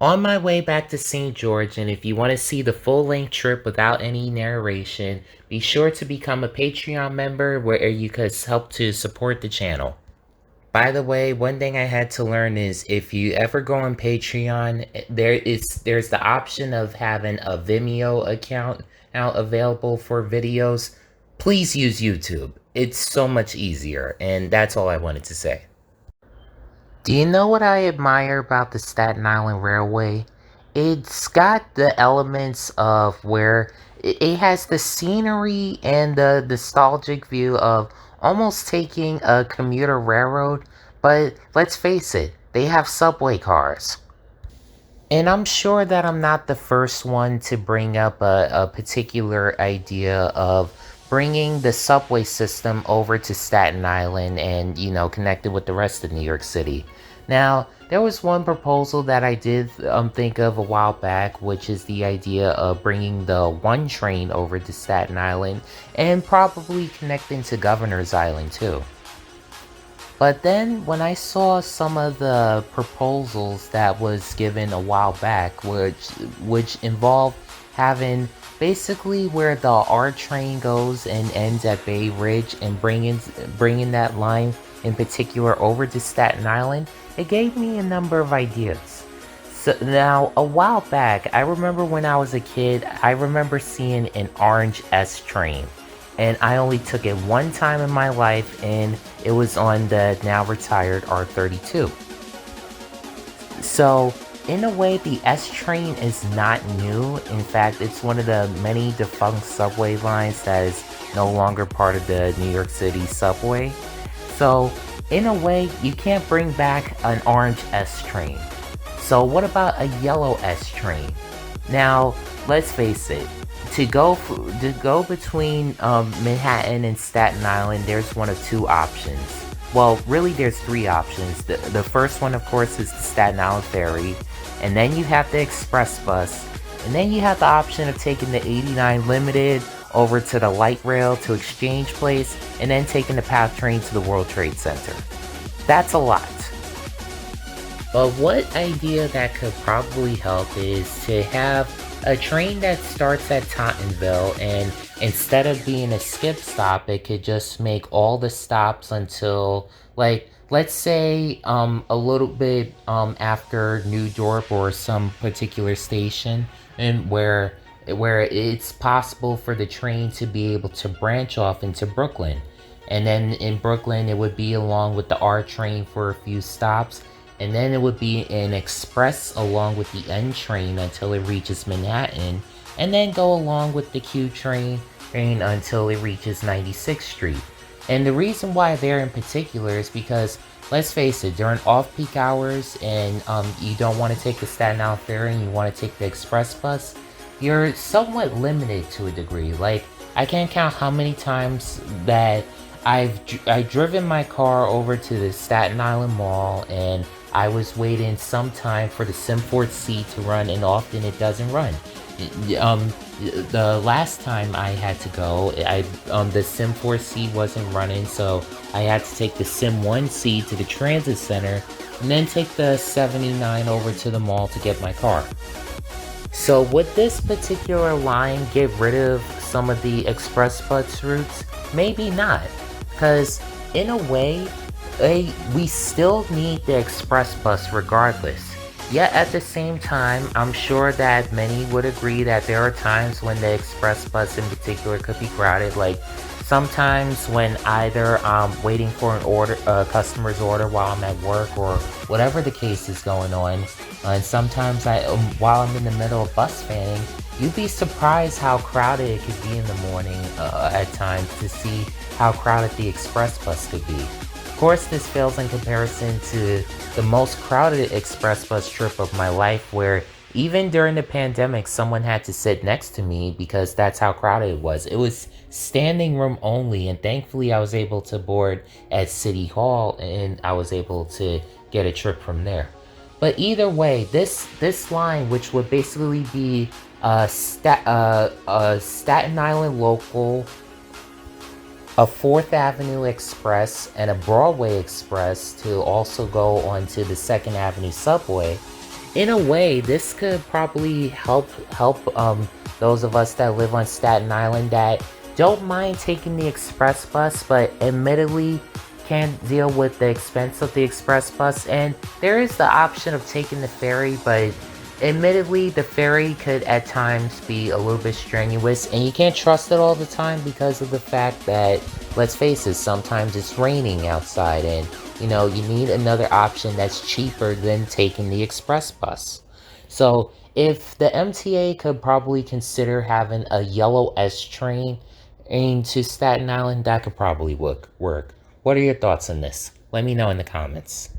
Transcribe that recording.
On my way back to St. George, and if you want to see the full-length trip without any narration, be sure to become a Patreon member where you could help to support the channel. By the way, one thing I had to learn is if you ever go on Patreon, there's the option of having a Vimeo account now available for videos. Please use YouTube. It's so much easier, and that's all I wanted to say. Do you know what I admire about the Staten Island Railway? It's got the elements of where it has the scenery and the nostalgic view of almost taking a commuter railroad, but let's face it, they have subway cars. And I'm sure that I'm not the first one to bring up a particular idea of bringing the subway system over to Staten Island and, connect it with the rest of New York City. Now, there was one proposal that I did think of a while back, which is the idea of bringing the one train over to Staten Island and probably connecting to Governor's Island too. But then when I saw some of the proposals that was given a while back, which involved having basically where the R train goes and ends at Bay Ridge and bringing that line in particular over to Staten Island, it gave me a number of ideas. So now a while back, I remember when I was a kid, I remember seeing an orange S train. And I only took it one time in my life, and it was on the now retired R32. So, in a way, the S train is not new. In fact, it's one of the many defunct subway lines that is no longer part of the New York City subway. So, in a way, you can't bring back an orange S train. So, what about a yellow S train? Now, let's face it. To go between Manhattan and Staten Island, there's one of two options. Well, really, there's three options. The first one, of course, is the Staten Island Ferry, and then you have the express bus, and then you have the option of taking the 89 Limited over to the light rail to Exchange Place, and then taking the PATH train to the World Trade Center. That's a lot. But what idea that could probably help is to have a train that starts at Tottenville, and instead of being a skip stop, it could just make all the stops until, like, let's say a little bit after New York or some particular station, and where it's possible for the train to be able to branch off into Brooklyn. And then in Brooklyn, it would be along with the R train for a few stops. And then it would be an express along with the N train until it reaches Manhattan. And then go along with the Q train until it reaches 96th Street. And the reason why they're in particular is because, let's face it, during off-peak hours and you don't want to take the Staten Island Ferry and you want to take the express bus, you're somewhat limited to a degree. Like, I can't count how many times that I've driven my car over to the Staten Island Mall and I was waiting some time for the Sim4 C to run, and often it doesn't run. The last time I had to go, the Sim4 C wasn't running, so I had to take the Sim1 C to the transit center, and then take the 79 over to the mall to get my car. So would this particular line get rid of some of the express bus routes? Maybe not, because in a way, we still need the express bus regardless. Yet at the same time, I'm sure that many would agree that there are times when the express bus in particular could be crowded. Like sometimes when either I'm waiting for a customer's order while I'm at work or whatever the case is going on. And sometimes while I'm in the middle of bus fanning, you'd be surprised how crowded it could be in the morning at times to see how crowded the express bus could be. Of course, this fails in comparison to the most crowded express bus trip of my life, where even during the pandemic, someone had to sit next to me because that's how crowded it was. It was standing room only, and thankfully I was able to board at City Hall, and I was able to get a trip from there. But either way, this line, which would basically be a Staten Island local, a 4th Avenue Express, and a Broadway Express to also go onto the 2nd Avenue subway, in a way, this could probably help those of us that live on Staten Island that don't mind taking the express bus, but admittedly can't deal with the expense of the express bus. And there is the option of taking the ferry, but admittedly, the ferry could at times be a little bit strenuous, and you can't trust it all the time because of the fact that, let's face it, sometimes it's raining outside, and you need another option that's cheaper than taking the express bus. So, if the MTA could probably consider having a yellow S train into Staten Island, that could probably work. What are your thoughts on this? Let me know in the comments.